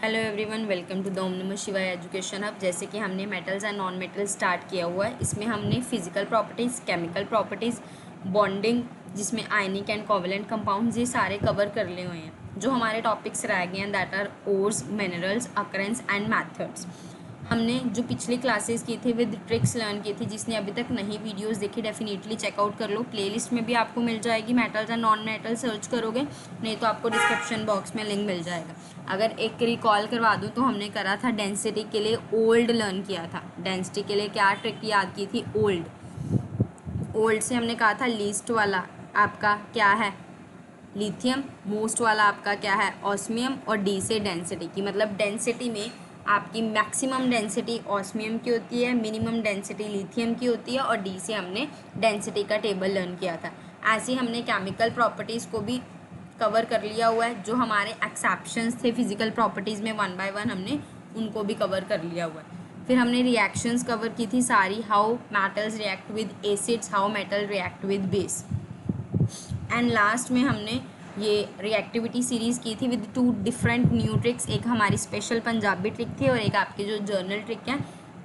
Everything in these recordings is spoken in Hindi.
Hello everyone, welcome to the Om Namah Shivaya education hub. जैसे कि हमने metals and non metals start किया हुआ है, इसमें हमने physical properties, chemical properties, bonding, जिसमें आयनिक एंड कोवलेंट कंपाउंड्स, ये सारे कवर कर लिए हुए हैं। जो हमारे टॉपिक्स रह गए हैं that are ores, minerals, occurrence and methods. हमने जो पिछली क्लासेस की थी विद ट्रिक्स लर्न की थी, जिसने अभी तक नहीं वीडियोस देखी डेफिनेटली चेकआउट कर लो। प्लेलिस्ट में भी आपको मिल जाएगी, metals and non metal search करोगे, नहीं तो आपको डिस्क्रिप्शन बॉक्स में लिंक मिल जाएगा। अगर एक रिकॉल करवा दूँ तो हमने करा था डेंसिटी के लिए ओल्ड लर्न किया था। डेंसिटी के लिए क्या ट्रिक याद की थी? ओल्ड से हमने कहा था लीस्ट वाला आपका क्या है? लिथियम। मोस्ट वाला आपका क्या है? ऑस्मियम। और डी से डेंसिटी की, मतलब डेंसिटी में आपकी मैक्सिमम डेंसिटी ऑस्मियम की होती है, मिनिमम डेंसिटी लिथियम की होती है, और डी से हमने डेंसिटी का टेबल लर्न किया था। ऐसे ही हमने केमिकल प्रॉपर्टीज़ को भी कवर कर लिया हुआ है। जो हमारे एक्सेप्शंस थे फिजिकल प्रॉपर्टीज़ में, वन बाय वन हमने उनको भी कवर कर लिया हुआ है। फिर हमने रिएक्शंस कवर की थी सारी, how metals react with acids, how metal react with base. And last में हमने ये रिएक्टिविटी सीरीज़ की थी with two different new tricks. एक हमारी स्पेशल पंजाबी ट्रिक थी और एक आपके जो जर्नल ट्रिक है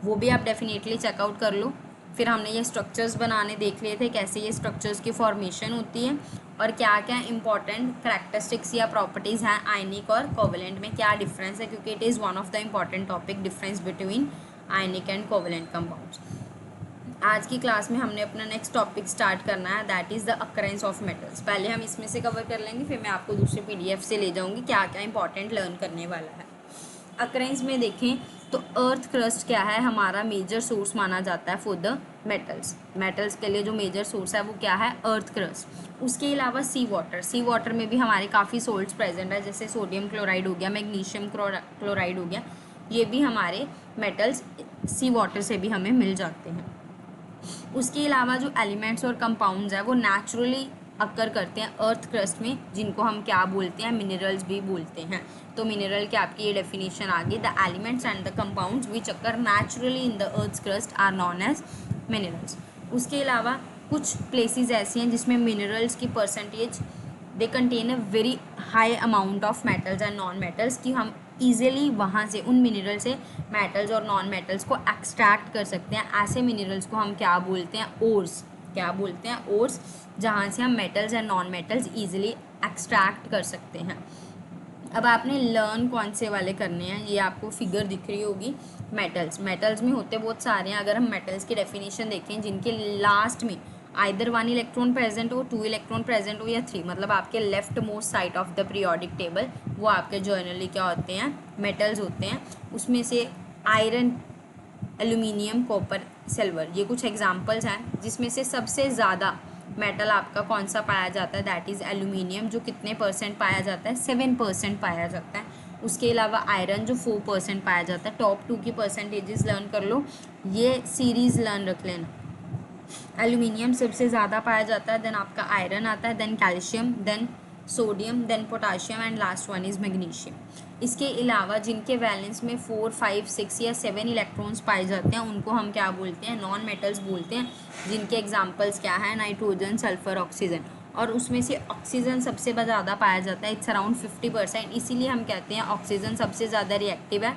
वो भी आप डेफिनेटली चेकआउट कर लो। फिर हमने ये स्ट्रक्चर्स बनाने देख लिए थे, कैसे ये स्ट्रक्चर्स की फॉर्मेशन होती है और क्या क्या इंपॉर्टेंट करैक्टरिस्टिक्स या प्रॉपर्टीज़ हैं आयनिक और कोवलेंट में, क्या डिफरेंस है, क्योंकि it is one of the important topic, difference between ionic and covalent compounds. आज की क्लास में हमने अपना नेक्स्ट टॉपिक स्टार्ट करना है, that is the occurrence of metals. पहले हम इसमें से कवर कर लेंगे, फिर मैं आपको दूसरे पीडीएफ से ले जाऊंगी क्या क्या इंपॉर्टेंट लर्न करने वाला है। अकरेंस में देखें तो अर्थ क्रस्ट क्या है, हमारा मेजर सोर्स माना जाता है फॉर द मेटल्स के लिए जो मेजर सोर्स है वो क्या है? Earth crust. उसके अलावा सी वाटर में भी हमारे काफ़ी सोल्ट्स प्रेजेंट है, जैसे सोडियम क्लोराइड हो गया, मैग्नीशियम क्लोराइड हो गया, ये भी हमारे मेटल्स सी वाटर से भी हमें मिल जाते हैं। उसके अलावा जो एलिमेंट्स और कंपाउंड्स है वो नेचुरली अकर करते हैं अर्थ क्रस्ट में, जिनको हम क्या बोलते हैं? मिनरल्स भी बोलते हैं। तो मिनरल की आपकी ये डेफिनेशन आ गई, the elements and the compounds which occur naturally in the earth crust are known as minerals. उसके अलावा कुछ प्लेसेस ऐसी हैं जिसमें मिनरल्स की percentage they contain a very high amount of metals and non metals, कि हम ईजिली वहाँ से उन मिनरल से मेटल्स और नॉन मेटल्स को एक्सट्रैक्ट कर सकते हैं। ऐसे मिनरल्स को हम क्या बोलते हैं? ओर्स। क्या बोलते हैं? ओर्स, जहाँ से हम metals and non metals easily extract कर सकते हैं। अब आपने लर्न कौन से वाले करने हैं, ये आपको फिगर दिख रही होगी। मेटल्स में होते बहुत सारे हैं। अगर हम मेटल्स की डेफिनेशन देखें, जिनके लास्ट में आइदर 1 इलेक्ट्रॉन प्रेजेंट हो, 2 इलेक्ट्रॉन प्रेजेंट हो, या 3, मतलब आपके left most side of the periodic table, वो आपके जर्नली क्या होते हैं? मेटल्स होते हैं। उसमें से आयरन, एल्यूमिनियम, कॉपर, सिल्वर, ये कुछ एग्जांपल्स हैं। जिसमें से सबसे ज़्यादा मेटल आपका कौन सा पाया जाता है? दैट इज़ एल्यूमिनियम, जो कितने परसेंट पाया जाता है? 7% पाया जाता है। उसके अलावा आयरन जो 4% पाया जाता है। टॉप 2 की परसेंटेजेस लर्न कर लो, ये सीरीज़ लर्न रख लेना। एल्यूमिनियम सबसे ज़्यादा पाया जाता है, देन आपका आयरन आता है, then calcium, then sodium, then potassium, and last one is magnesium. इसके अलावा जिनके वैलेंस में 4, 5, 6 या 7 इलेक्ट्रॉन्स पाए जाते हैं उनको हम क्या बोलते हैं? नॉन मेटल्स बोलते हैं। जिनके एग्जांपल्स क्या है? Nitrogen, sulphur, oxygen. और उसमें से ऑक्सीजन सबसे ज़्यादा पाया जाता है, इट्स अराउंड 50%। इसीलिए हम कहते हैं ऑक्सीजन सबसे ज़्यादा रिएक्टिव है।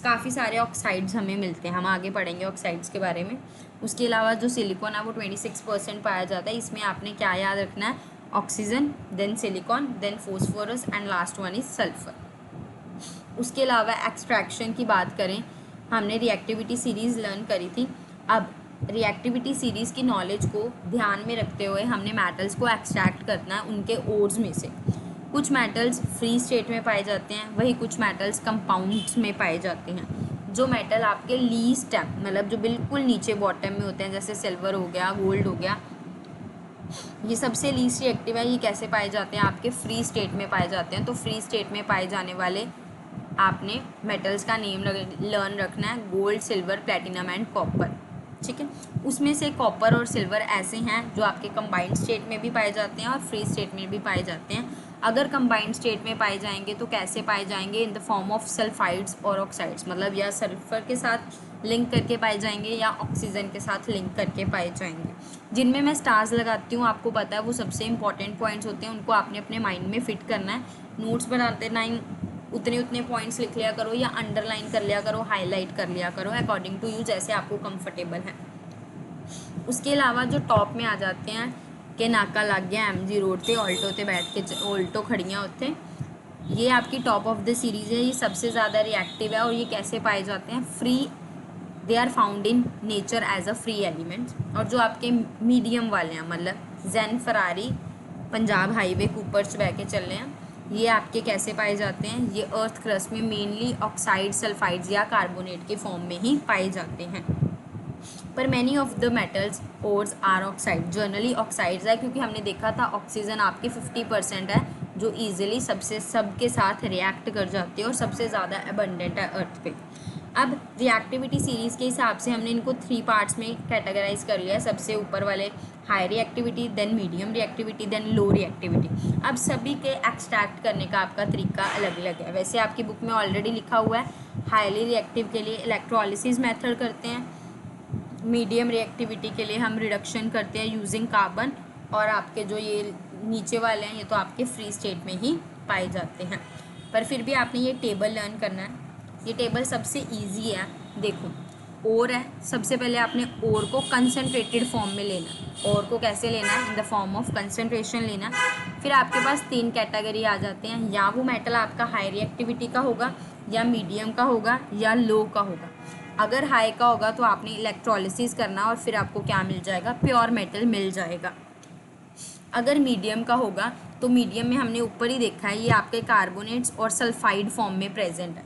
काफ़ी सारे ऑक्साइड्स हमें मिलते हैं, हम आगे पढ़ेंगे ऑक्साइड्स के बारे में। उसके अलावा जो सिलिकॉन है वो 26% पाया जाता है। इसमें आपने क्या याद रखना है? Oxygen, then silicon, then phosphorus, and last one is sulphur. उसके अलावा एक्सट्रैक्शन की बात करें, हमने रिएक्टिविटी सीरीज़ लर्न करी थी। अब रिएक्टिविटी सीरीज़ की नॉलेज को ध्यान में रखते हुए हमने मेटल्स को एक्सट्रैक्ट करना है उनके ओर्स में से। कुछ मेटल्स फ्री स्टेट में पाए जाते हैं, वही कुछ मेटल्स कंपाउंड्स में पाए जाते हैं। जो मेटल आपके लीस्ट है, मतलब जो बिल्कुल नीचे बॉटम में होते हैं, जैसे सिल्वर हो गया, गोल्ड हो गया, ये सबसे लीस्ट रिएक्टिव है। ये कैसे पाए जाते हैं? आपके फ्री स्टेट में पाए जाते हैं। तो फ्री स्टेट में पाए जाने वाले आपने मेटल्स का नेम लर्न रखना है, gold, silver, platinum and copper. ठीक है, उसमें से कॉपर और सिल्वर ऐसे हैं जो आपके कंबाइंड स्टेट में भी पाए जाते हैं और फ्री स्टेट में भी पाए जाते हैं। अगर कंबाइंड स्टेट में पाए जाएंगे तो कैसे पाए जाएंगे? In the form of sulphides और ऑक्साइड्स, मतलब या सल्फर के साथ लिंक करके पाए जाएंगे या ऑक्सीजन के साथ लिंक करके पाए जाएंगे। जिनमें मैं स्टार्स लगाती हूँ, आपको पता है वो सबसे इंपॉर्टेंट पॉइंट्स होते हैं, उनको आपने अपने माइंड में फिट करना है। नोट्स बनाते टाइम उतने उतने पॉइंट्स लिख लिया करो या अंडरलाइन कर लिया करो, हाईलाइट कर लिया करो अकॉर्डिंग टू यू, जैसे आपको कंफर्टेबल है। उसके अलावा जो टॉप में आ जाते हैं कि नाका लग गया MG रोड पे ऑल्टो पे बैठ के ऑल्टो खड़ियाँ होते, ये आपकी टॉप ऑफ द सीरीज़ है। ये सबसे ज़्यादा रिएक्टिव है और ये कैसे पाए जाते हैं, free, they are found in nature as a free element. और जो आपके मीडियम वाले हैं, मतलब Jain, Ferrari, Punjab highway, coopers बह के चल रहे हैं, ये आपके कैसे पाए जाते हैं, ये अर्थ क्रस्ट में मेनली ऑक्साइड, सल्फाइड्स या कार्बोनेट के फॉर्म में ही पाए जाते हैं। पर many of the metals ores are oxide, generally oxides है, क्योंकि हमने देखा था ऑक्सीजन आपके 50% है जो ईजिली सबके साथ रिएक्ट कर जाती है और सबसे ज़्यादा अबंडेंट है अर्थ पे। अब रिएक्टिविटी सीरीज़ के हिसाब से हमने इनको 3 पार्ट्स में कैटेगराइज कर लिया है। सबसे ऊपर वाले high reactivity, then medium reactivity, then low reactivity. अब सभी के एक्सट्रैक्ट करने का आपका तरीका अलग अलग है। वैसे आपकी बुक में ऑलरेडी लिखा हुआ है, हाईली रिएक्टिव के लिए इलेक्ट्रोलिसिस मेथड करते हैं, मीडियम रिएक्टिविटी के लिए हम रिडक्शन करते हैं यूजिंग कार्बन, और आपके जो ये नीचे वाले हैं ये तो आपके फ्री स्टेट में ही पाए जाते हैं। पर फिर भी आपने ये टेबल लर्न करना है। ये टेबल सबसे इजी है। देखो, ओर है, सबसे पहले आपने ओर को कंसनट्रेटेड फॉर्म में लेना है। ओर को कैसे लेना है, in the form of concentration लेना। फिर आपके पास 3 कैटेगरी आ जाते हैं, या वो मेटल आपका हाई रिएक्टिविटी का होगा, या मीडियम का होगा, या लो का होगा। अगर हाई का होगा तो आपने इलेक्ट्रोलिसिस करना और फिर आपको क्या मिल जाएगा, प्योर मेटल मिल जाएगा। अगर मीडियम का होगा तो मीडियम में हमने ऊपर ही देखा है, ये आपके कार्बोनेट्स और सल्फाइड फॉर्म में प्रेजेंट है।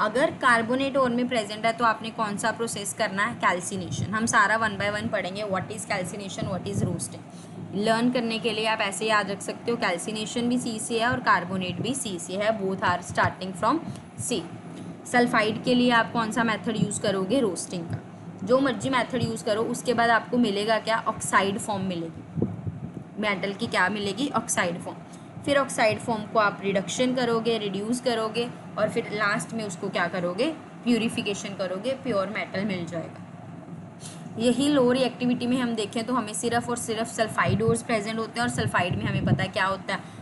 अगर कार्बोनेट और में प्रेजेंट है तो आपने कौन सा प्रोसेस करना है, कैल्सिनेशन। हम सारा 1 बाय 1 पढ़ेंगे, what is calcination, what is roasting. Learn करने के लिए आप ऐसे याद रख सकते हो, कैल्सिनेशन भी C से है और कार्बोनेट भी C से है, both are starting from C। Sulphide के लिए आप कौन सा मेथड यूज़ करोगे, रोस्टिंग का। जो मर्जी मेथड यूज़ करो, उसके बाद आपको मिलेगा क्या, ऑक्साइड फॉर्म मिलेगी, मेटल की क्या मिलेगी, ऑक्साइड फॉर्म। फिर ऑक्साइड फॉर्म को आप रिडक्शन करोगे, रिड्यूस करोगे, और फिर लास्ट में उसको क्या करोगे, प्यूरिफिकेशन करोगे, प्योर मेटल मिल जाएगा। यही लो रिएक्टिविटी में हम देखें तो हमें सिर्फ और सिर्फ सल्फाइड ओर्स प्रेजेंट होते हैं, और सल्फाइड में हमें पता है क्या होता है,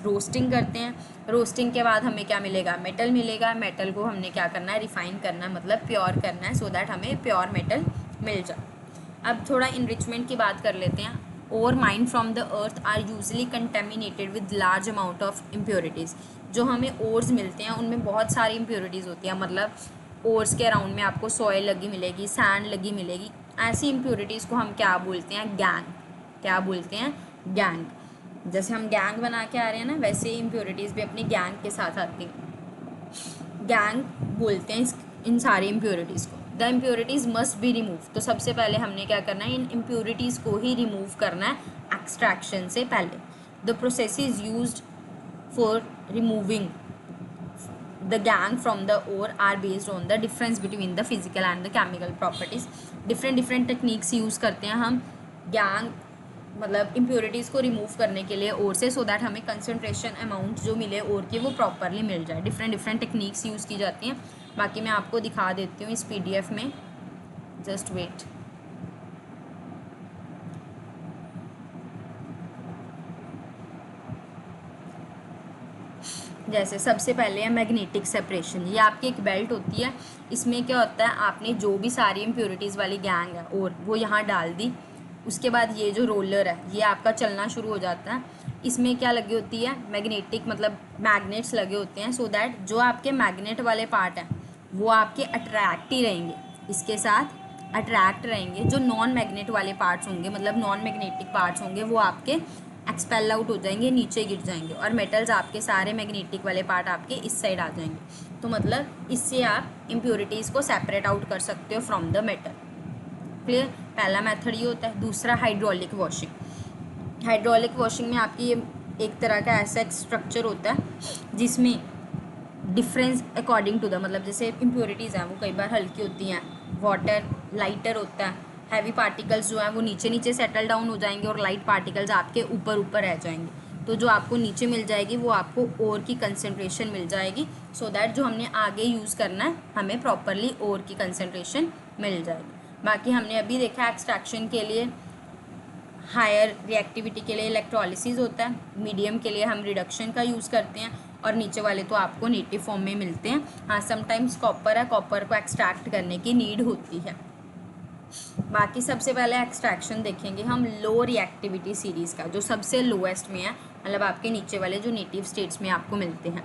रोस्टिंग करते हैं। रोस्टिंग के बाद हमें क्या मिलेगा, मेटल मिलेगा। मेटल को हमने क्या करना है, रिफाइन करना है, मतलब प्योर करना है, सो दैट हमें प्योर मेटल मिल जाए। अब थोड़ा इनरिचमेंट की बात कर लेते हैं। Ore mined from the earth are usually contaminated with large amount of impurities. जो हमें ओर्स मिलते हैं उनमें बहुत सारी इम्प्योरिटीज़ होती हैं, मतलब ओर्स के अराउंड में आपको सॉइल लगी मिलेगी, सैंड लगी मिलेगी। ऐसी इम्प्योरिटीज़ को हम क्या बोलते हैं, गैंग। क्या बोलते हैं, गैंग। जैसे हम गैंग बना के आ रहे हैं ना, वैसे ही इम्प्योरिटीज़ भी अपनी गैंग के साथ आती हैं। गैंग बोलते हैं इन सारी इम्प्योरिटीज़ को। The impurities must be remove. तो सबसे पहले हमने क्या करना है, इन इम्प्योरिटीज़ को ही रिमूव करना है एक्सट्रैक्शन से पहले। The process is used for removing the gangue from the ore are based on the difference between the physical and the chemical properties. Different techniques use करते हैं हम गैंग, मतलब इम्प्योरिटीज़ को रिमूव करने के लिए ओर से, सो दैट हमें कंसनट्रेशन अमाउंट जो मिले ओर की वो प्रॉपरली मिल जाए। डिफरेंट टेक्निक्स यूज़ की जाती हैं। बाकी मैं आपको दिखा देती हूँ इस PDF में, जस्ट वेट। जैसे सबसे पहले है मैग्नेटिक सेपरेशन। ये आपकी एक बेल्ट होती है, इसमें क्या होता है, आपने जो भी सारी इम्प्योरिटीज़ वाली गैंग है और वो यहाँ डाल दी। उसके बाद ये जो रोलर है ये आपका चलना शुरू हो जाता है। इसमें क्या लगी होती है, मैग्नेटिक, मतलब मैग्नेट्स लगे होते हैं, सो दैट जो आपके मैग्नेट वाले पार्ट हैं वो आपके अट्रैक्ट ही रहेंगे, इसके साथ अट्रैक्ट रहेंगे। जो नॉन मैग्नेट वाले पार्ट्स होंगे, मतलब नॉन मैग्नेटिक पार्ट्स होंगे, वो आपके एक्सपेल आउट हो जाएंगे, नीचे गिर जाएंगे, और मेटल्स आपके सारे मैग्नेटिक वाले पार्ट आपके इस साइड आ जाएंगे। तो मतलब इससे आप इम्प्योरिटीज़ को सेपरेट आउट कर सकते हो फ्रॉम द मेटल। क्लियर, पहला मेथड ये होता है। दूसरा हाइड्रोलिक वॉशिंग। हाइड्रोलिक वॉशिंग में आपकी ये एक तरह का ऐसा एक स्ट्रक्चर होता है जिसमें डिफरेंस अकॉर्डिंग टू द, मतलब जैसे इम्प्योरिटीज़ हैं वो कई बार हल्की होती हैं, वाटर लाइटर होता है, हैवी पार्टिकल्स जो हैं वो नीचे सेटल डाउन हो जाएंगे और लाइट पार्टिकल्स आपके ऊपर रह जाएंगे। तो जो आपको नीचे मिल जाएगी वो आपको ओर की कंसनट्रेशन मिल जाएगी, सो दैट जो हमने आगे यूज़ करना है हमें प्रॉपरली ओर की कंसनट्रेशन मिल जाएगी। बाकी हमने अभी देखा एक्सट्रैक्शन के लिए हायर रिएक्टिविटी के लिए इलेक्ट्रोलिसिस होता है, मीडियम के लिए हम रिडक्शन का यूज़ करते हैं, और नीचे वाले तो आपको नेटिव फॉर्म में मिलते हैं। हाँ, समटाइम्स कॉपर है, कॉपर को एक्सट्रैक्ट करने की नीड होती है। बाकी सबसे पहले एक्सट्रैक्शन देखेंगे हम लो रिएक्टिविटी सीरीज़ का, जो सबसे लोएस्ट में है, मतलब आपके नीचे वाले जो नेटिव स्टेट्स में आपको मिलते हैं।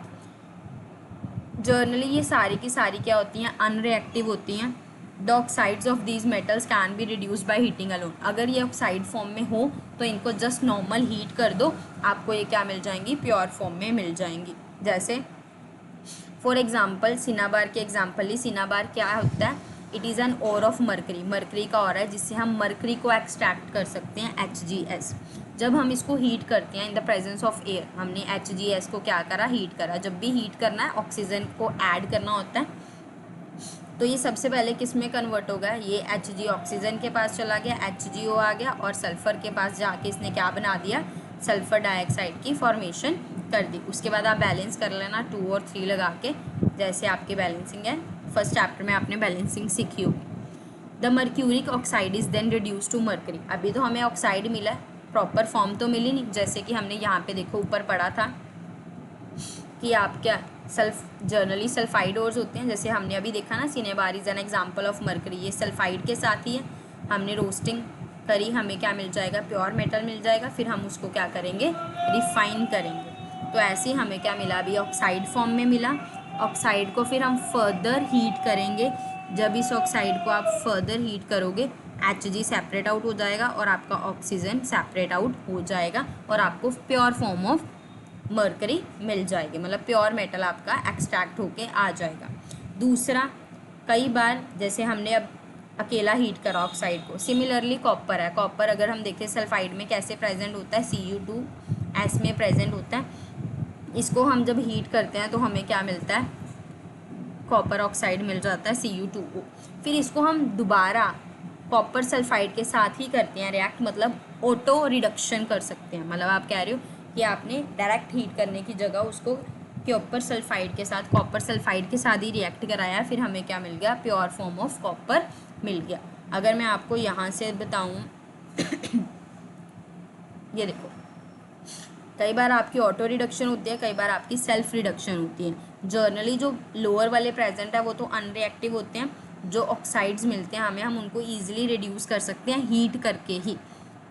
जनरली ये सारी की सारी क्या होती हैं, अनरिएक्टिव होती हैं। The oxides of these metals can be reduced by heating alone. अगर ये ऑक्साइड फॉर्म में हो तो इनको जस्ट नॉर्मल हीट कर दो, आपको ये क्या मिल जाएंगी, प्योर फॉर्म में मिल जाएंगी। जैसे फॉर एग्जाम्पल सिनाबार के एग्जाम्पल ही, सिनाबार क्या होता है, it is an ore of mercury, mercury का और है जिससे हम मरकरी को एक्सट्रैक्ट कर सकते हैं, HGS। जब हम इसको हीट करते हैं इन द प्रेजेंस ऑफ एयर, हमने HGS को क्या करा, हीट करा। जब भी हीट करना है, ऑक्सीजन को ऐड करना होता है, तो ये सबसे पहले किस में कन्वर्ट होगा, ये Hg ऑक्सीजन के पास चला गया, HgO आ गया, और सल्फ़र के पास जाके इसने क्या बना दिया, सल्फ़र डाइऑक्साइड की फॉर्मेशन कर दी। उसके बाद आप बैलेंस कर लेना 2 और 3 लगा के, जैसे आपकी बैलेंसिंग है, फर्स्ट चैप्टर में आपने बैलेंसिंग सीखी होगी। The mercuric oxide is then reduce to mercury. अभी तो हमें ऑक्साइड मिला, प्रॉपर फॉर्म तो मिली नहीं, जैसे कि हमने यहाँ पे देखो ऊपर पढ़ा था कि आप क्या जर्नली सल्फाइड ओर्स होते हैं, जैसे हमने अभी देखा ना, cinnabar is an example of mercury, ये सल्फाइड के साथ ही है। हमने रोस्टिंग करी, हमें क्या मिल जाएगा, प्योर मेटल मिल जाएगा, फिर हम उसको क्या करेंगे, रिफाइन करेंगे। तो ऐसे ही हमें क्या मिला, अभी ऑक्साइड फॉर्म में मिला। ऑक्साइड को फिर हम फर्दर हीट करेंगे। जब इस ऑक्साइड को आप फर्दर हीट करोगे, Hg सेपरेट आउट हो जाएगा और आपका ऑक्सीजन सेपरेट आउट हो जाएगा, और आपको प्योर फॉर्म ऑफ मर्करी मिल जाएगी, मतलब प्योर मेटल आपका एक्सट्रैक्ट होके आ जाएगा। दूसरा, कई बार जैसे हमने अब अकेला हीट करा ऑक्साइड को, सिमिलरली कॉपर है, कॉपर अगर हम देखें सल्फाइड में कैसे प्रेजेंट होता है, Cu2S में प्रेजेंट होता है। इसको हम जब हीट करते हैं तो हमें क्या मिलता है, कॉपर ऑक्साइड मिल जाता है, Cu2O। फिर इसको हम दोबारा कॉपर सल्फाइड के साथ ही करते हैं रिएक्ट, मतलब ऑटो रिडक्शन कर सकते हैं। मतलब आप कह रहे हो कि आपने डायरेक्ट हीट करने की जगह उसको कॉपर सल्फाइड के साथ, कॉपर सल्फाइड के साथ ही रिएक्ट कराया, फिर हमें क्या मिल गया, प्योर फॉर्म ऑफ कॉपर मिल गया। अगर मैं आपको यहाँ से बताऊँ ये देखो, कई बार आपकी ऑटो रिडक्शन होती है, कई बार आपकी सेल्फ रिडक्शन होती है। जर्नली जो लोअर वाले प्रेजेंट है वो तो अनरिएक्टिव होते हैं, जो ऑक्साइड्स मिलते हैं हमें, हम उनको ईजिली रिड्यूस कर सकते हैं हीट करके ही।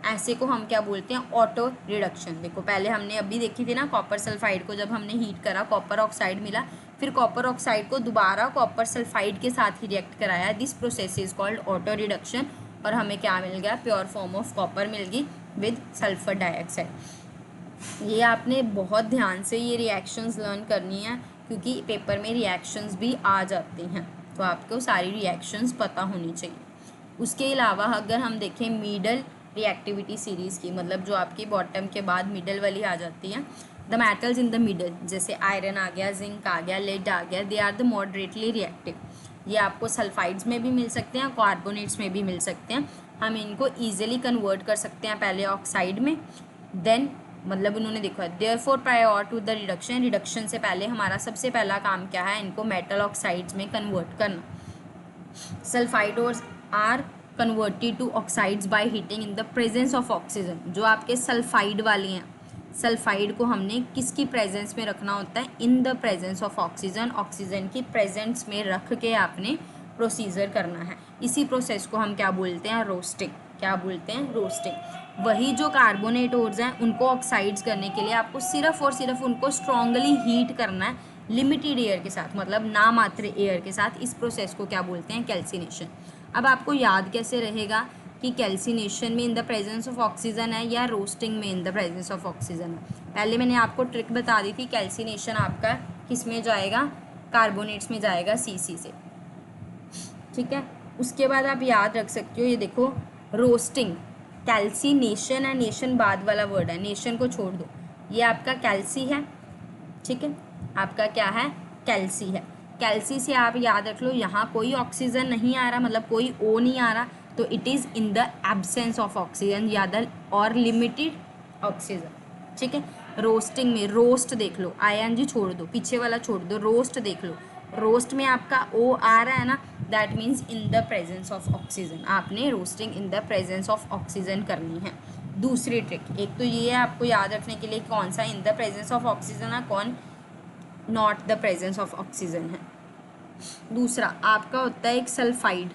ऐसे को हम क्या बोलते हैं, ऑटो रिडक्शन। देखो पहले हमने अभी देखी थी ना, कॉपर सल्फाइड को जब हमने हीट करा, कॉपर ऑक्साइड मिला, फिर कॉपर ऑक्साइड को दोबारा कॉपर सल्फाइड के साथ ही रिएक्ट कराया, this process is called auto reduction, और हमें क्या मिल गया, प्योर फॉर्म ऑफ कॉपर मिल गई विद सल्फर डाइऑक्साइड। ये आपने बहुत ध्यान से ये रिएक्शंस लर्न करनी है, क्योंकि पेपर में रिएक्शंस भी आ जाते हैं, तो आपको सारी रिएक्शंस पता होनी चाहिए। उसके अलावा अगर हम देखें मिडल रिएक्टिविटी सीरीज़ की, मतलब जो आपकी बॉटम के बाद मिडल वाली आ जाती है, the metals in the middle, जैसे आयरन आ गया, जिंक आ गया, लेड आ गया, they are the moderately reactive. ये आपको सल्फाइड्स में भी मिल सकते हैं, कार्बोनेट्स में भी मिल सकते हैं। हम इनको ईजिली कन्वर्ट कर सकते हैं पहले ऑक्साइड में, देन मतलब उन्होंने देखा है therefore prior to the reduction, reduction से पहले हमारा सबसे पहला काम क्या है, इनको मेटल ऑक्साइड्स में कन्वर्ट करना। Sulphide ores are converted to oxides by heating in the presence of oxygen. जो आपके सल्फाइड वाले हैं, सल्फाइड को हमने किसकी प्रेजेंस में रखना होता है, इन the presence of oxygen, oxygen की प्रेजेंस में रख के आपने प्रोसीजर करना है। इसी प्रोसेस को हम क्या बोलते हैं, रोस्टिंग। क्या बोलते हैं, रोस्टिंग। वही जो कार्बोनेट ओर्स हैं उनको ऑक्साइड्स करने के लिए आपको सिर्फ और सिर्फ उनको स्ट्रांगली हीट करना है, लिमिटेड एयर के साथ, मतलब नामात्र एयर के साथ। इस प्रोसेस को क्या बोलते हैं, कैल्सिनेशन। अब आपको याद कैसे रहेगा कि कैल्सिनेशन में इन द प्रेजेंस ऑफ ऑक्सीजन है या रोस्टिंग में इन द प्रेजेंस ऑफ ऑक्सीजन है। पहले मैंने आपको ट्रिक बता दी थी, कैल्सिनेशन आपका किस में जाएगा, कार्बोनेट्स में जाएगा, CC से, ठीक है। उसके बाद आप याद रख सकते हो, ये देखो रोस्टिंग, कैल्सिनेशन है, नेशन बाद वाला वर्ड है, नेशन को छोड़ दो, ये आपका कैल्सी है, ठीक है, आपका क्या है, कैल्सी है। कैल्सी से आप याद रख लो, यहाँ कोई ऑक्सीजन नहीं आ रहा, मतलब कोई O नहीं आ रहा, तो it is in the absence of oxygen याद, और लिमिटेड ऑक्सीजन, ठीक है। रोस्टिंग में, रोस्ट देख लो, ING छोड़ दो, पीछे वाला छोड़ दो, रोस्ट देख लो, रोस्ट में आपका O आ रहा है ना, that means in the presence of oxygen. आपने roasting in the presence of oxygen करनी है। दूसरी ट्रिक, एक तो ये है आपको याद रखने के लिए कौन सा इन द प्रेजेंस ऑफ ऑक्सीजन है, कौन not the presence of oxygen है। दूसरा आपका होता है एक सल्फाइड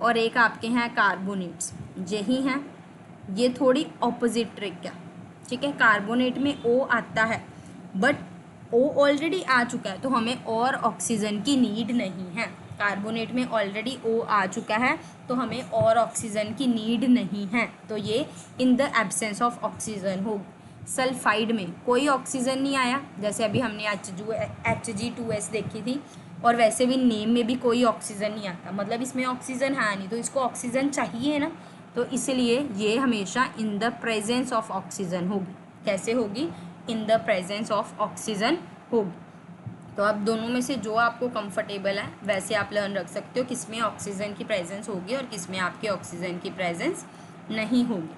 और एक आपके हैं कार्बोनेट्स, यही हैं। ये थोड़ी ऑपोजिट ट्रिक है, ठीक है। कार्बोनेट में O आता है बट O ऑलरेडी आ चुका है तो हमें और ऑक्सीजन की नीड नहीं है। कार्बोनेट में ऑलरेडी O आ चुका है तो हमें और ऑक्सीजन की नीड नहीं है, तो ये in the absence of oxygen हो। सल्फाइड में कोई ऑक्सीजन नहीं आया, जैसे अभी हमने Hg2S देखी थी, और वैसे भी नेम में भी कोई ऑक्सीजन नहीं आता, मतलब इसमें ऑक्सीजन है नहीं, तो इसको ऑक्सीजन चाहिए ना, तो इसलिए ये हमेशा इन द प्रेजेंस ऑफ ऑक्सीजन होगी। कैसे होगी? इन द प्रेजेंस ऑफ ऑक्सीजन होगी। तो अब दोनों में से जो आपको कंफर्टेबल है वैसे आप लर्न रख सकते हो, किस में ऑक्सीजन की प्रेजेंस होगी और किस में आपके ऑक्सीजन की प्रेजेंस नहीं होगी।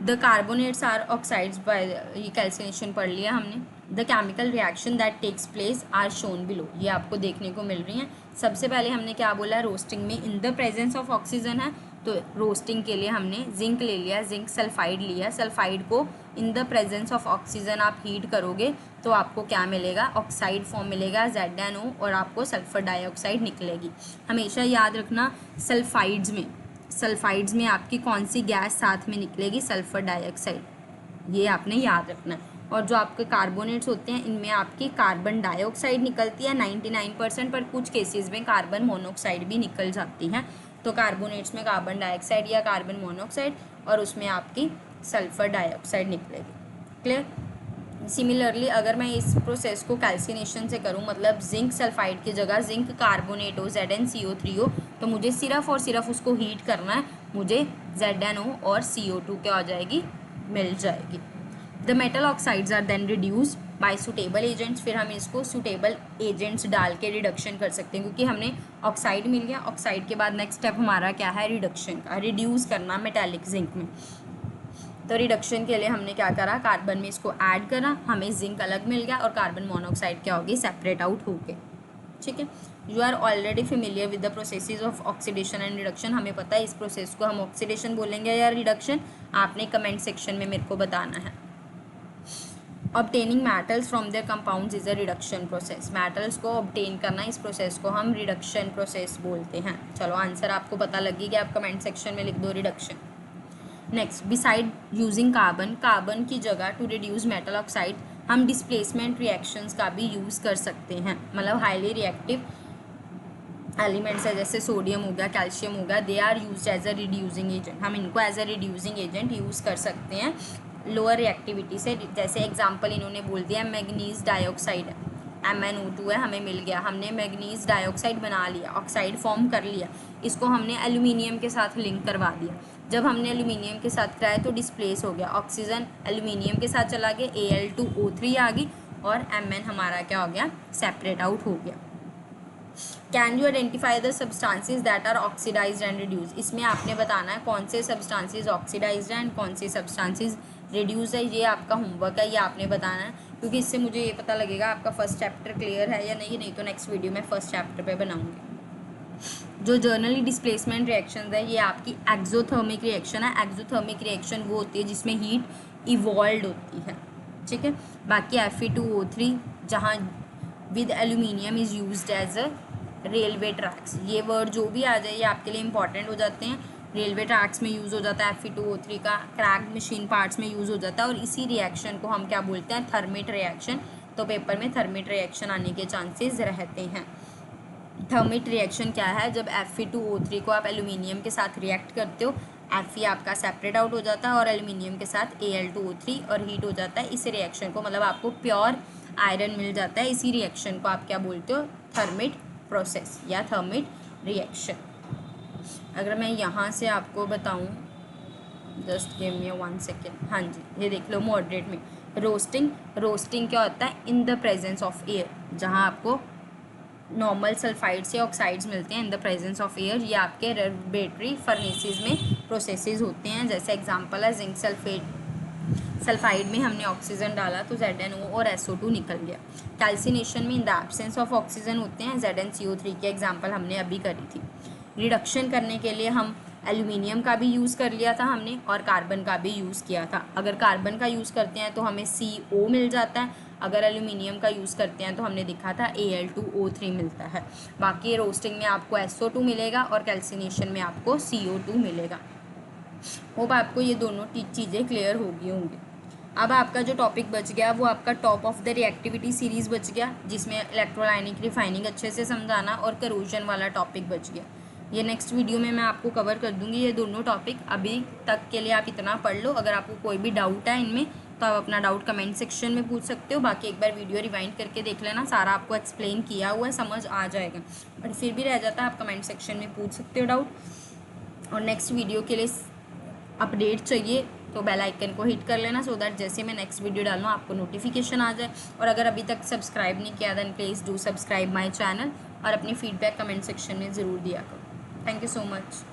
The carbonates are oxides by, ये कैल्सिनेशन पढ़ लिया हमने। The chemical reaction that takes place are shown below, ये आपको देखने को मिल रही हैं। सबसे पहले हमने क्या बोला, रोस्टिंग में इन द प्रेजेंस ऑफ ऑक्सीजन है, तो रोस्टिंग के लिए हमने जिंक ले लिया, जिंक सल्फाइड लिया। सल्फाइड को इन द प्रेजेंस ऑफ ऑक्सीजन आप हीट करोगे तो आपको क्या मिलेगा, ऑक्साइड फॉर्म मिलेगा ZnO, और आपको सल्फर डाइऑक्साइड निकलेगी। हमेशा याद रखना सल्फाइड्स में आपकी कौन सी गैस साथ में निकलेगी, सल्फर डाइऑक्साइड, ये आपने याद रखना है। और जो आपके कार्बोनेट्स होते हैं इनमें आपकी कार्बन डाइऑक्साइड निकलती है 99%, पर कुछ केसेस में कार्बन मोनोऑक्साइड भी निकल जाती है। तो कार्बोनेट्स में कार्बन डाइऑक्साइड या कार्बन मोनोऑक्साइड, और उसमें आपकी सल्फर डाइऑक्साइड निकलेगी। क्लियर? सिमिलरली अगर मैं इस प्रोसेस को कैल्सिनेशन से करूं, मतलब जिंक सल्फाइड की जगह जिंक कार्बोनेट हो, ZnCO3 हो, तो मुझे सिर्फ और सिर्फ उसको हीट करना है, मुझे ZnO और CO2 क्या हो जाएगी, मिल जाएगी। The metal oxides are then reduced by suitable agents, फिर हम इसको सुटेबल एजेंट्स डाल के रिडक्शन कर सकते हैं, क्योंकि हमने ऑक्साइड मिल गया। ऑक्साइड के बाद नेक्स्ट स्टेप हमारा क्या है, रिडक्शन का, रिड्यूस करना मेटालिक जिंक में। तो रिडक्शन के लिए हमने क्या करा, कार्बन में इसको ऐड करा, हमें जिंक अलग मिल गया, और कार्बन मोनोऑक्साइड क्या होगी, सेपरेट आउट हो गए। ठीक है, you are already familiar with the processes of oxidation and reduction, हमें पता है इस प्रोसेस को हम ऑक्सीडेशन बोलेंगे या रिडक्शन, आपने कमेंट सेक्शन में मेरे को बताना है। Obtaining metals from there compounds is a reduction process, metals को ऑब्टेन करना, इस प्रोसेस को हम रिडक्शन प्रोसेस बोलते हैं। चलो आंसर आपको पता लगी कि आप कमेंट सेक्शन में लिख दो reduction. Next, beside using carbon की जगह टू रिड्यूस मेटल ऑक्साइड हम डिस्प्लेसमेंट रिएक्शंस का भी यूज़ कर सकते हैं, मतलब हाईली रिएक्टिव एलिमेंट्स है जैसे सोडियम हो गया, कैल्शियम हो गया, they are use as a reducing agent, हम इनको as a reducing agent use कर सकते हैं लोअर रिएक्टिविटी से। जैसे एग्जांपल इन्होंने बोल दिया मैग्नीज डाइऑक्साइड है, MnO2 है, हमें मिल गया, हमने मैग्नीज डाइऑक्साइड बना लिया, ऑक्साइड फॉर्म कर लिया, इसको हमने एल्यूमिनियम के साथ लिंक करवा दिया। जब हमने एल्यूमिनियम के साथ कराया तो डिस्प्लेस हो गया, ऑक्सीजन एल्यूमिनियम के साथ चला गया, Al2O3 आ गई, और Mn हमारा क्या हो गया, सेपरेट आउट हो गया। Can you identify the substances that are oxidised and reduce, इसमें आपने बताना है कौन से सब्सटेंसेस ऑक्सीडाइज्ड हैं एंड कौन से सब्सटेंसेस रिड्यूस है, ये आपका होमवर्क है, ये आपने बताना है, क्योंकि इससे मुझे ये पता लगेगा आपका फर्स्ट चैप्टर क्लियर है या नहीं तो नेक्स्ट वीडियो में फर्स्ट चैप्टर पे बनाऊंगी। जो जर्नली डिस्प्लेसमेंट रिएक्शन है ये आपकी एक्सोथर्मिक रिएक्शन है। एक्सोथर्मिक रिएक्शन वो होती है जिसमें हीट इवॉल्व होती है, ठीक है। बाकी Fe2O3 जहाँ with aluminium is used as a railway tracks, ये वर्ड जो भी आ जाए ये आपके लिए इंपॉर्टेंट हो जाते हैं। रेलवे ट्रैक्स में यूज़ हो जाता है, Fe2O3 का क्रैक मशीन पार्ट्स में यूज़ हो जाता है, और इसी रिएक्शन को हम क्या बोलते हैं, थर्मिट रिएक्शन। तो पेपर में थर्मिट रिएक्शन आने के चांसेस रहते हैं। थर्मिट रिएक्शन क्या है, जब Fe2O3 को आप एल्यूमिनियम के साथ रिएक्ट करते हो, Fe आपका सेपरेट आउट हो जाता है और एल्यूमिनियम के साथ Al2O3 और हीट हो जाता है। इस रिएक्शन को मतलब आपको प्योर आयरन मिल जाता है, इसी रिएक्शन को आप क्या बोलते हो, थर्मिट प्रोसेस या थर्मिट रिएक्शन। अगर मैं यहाँ से आपको बताऊँ, जस्ट गिव मी 1 सेकेंड, हाँ जी ये देख लो, मॉडरेट में रोस्टिंग क्या होता है, इन द प्रेजेंस ऑफ एयर, जहाँ आपको नॉर्मल सल्फाइड्स या ऑक्साइड्स मिलते हैं इन द प्रेजेंस ऑफ एयर, ये आपके लेबोरेटरी फर्नेसेस में प्रोसेसेस होते हैं। जैसे एग्जांपल है जिंक सल्फाइड में हमने ऑक्सीजन डाला तो ZnO और SO2 निकल गया। कैल्सिनेशन में in the absence of oxygen होते हैं, ZnCO3 की एग्जांपल हमने अभी करी थी। रिडक्शन करने के लिए हम एल्यूमिनियम का भी यूज़ कर लिया था हमने, और कार्बन का भी यूज़ किया था। अगर कार्बन का यूज़ करते हैं तो हमें CO मिल जाता है, अगर एल्यूमिनियम का यूज़ करते हैं तो हमने देखा था Al2O3 मिलता है। बाकी रोस्टिंग में आपको SO2 मिलेगा और कैल्सिनेशन में आपको CO2 मिलेगा। होप आपको ये दोनों चीज़ें क्लियर हो गई होंगी। अब आपका जो टॉपिक बच गया वो आपका top of the reactivity series बच गया, जिसमें इलेक्ट्रोलाइनिक रिफाइनिंग अच्छे से समझाना और करोजन वाला टॉपिक बच गया। ये नेक्स्ट वीडियो में मैं आपको कवर कर दूंगी ये दोनों टॉपिक। अभी तक के लिए आप इतना पढ़ लो। अगर आपको कोई भी डाउट है इनमें तो आप अपना डाउट कमेंट सेक्शन में पूछ सकते हो। बाकी एक बार वीडियो रिवाइंड करके देख लेना, सारा आपको एक्सप्लेन किया हुआ है, समझ आ जाएगा। और फिर भी रह जाता है आप कमेंट सेक्शन में पूछ सकते हो डाउट। और नेक्स्ट वीडियो के लिए अपडेट चाहिए तो बेल आइकन को हिट कर लेना, सो दैट जैसे मैं नेक्स्ट वीडियो डालूँ आपको नोटिफिकेशन आ जाए। और अगर अभी तक सब्सक्राइब नहीं किया then please do subscribe my channel और अपनी फीडबैक कमेंट सेक्शन में ज़रूर दिया करो। Thank you so much.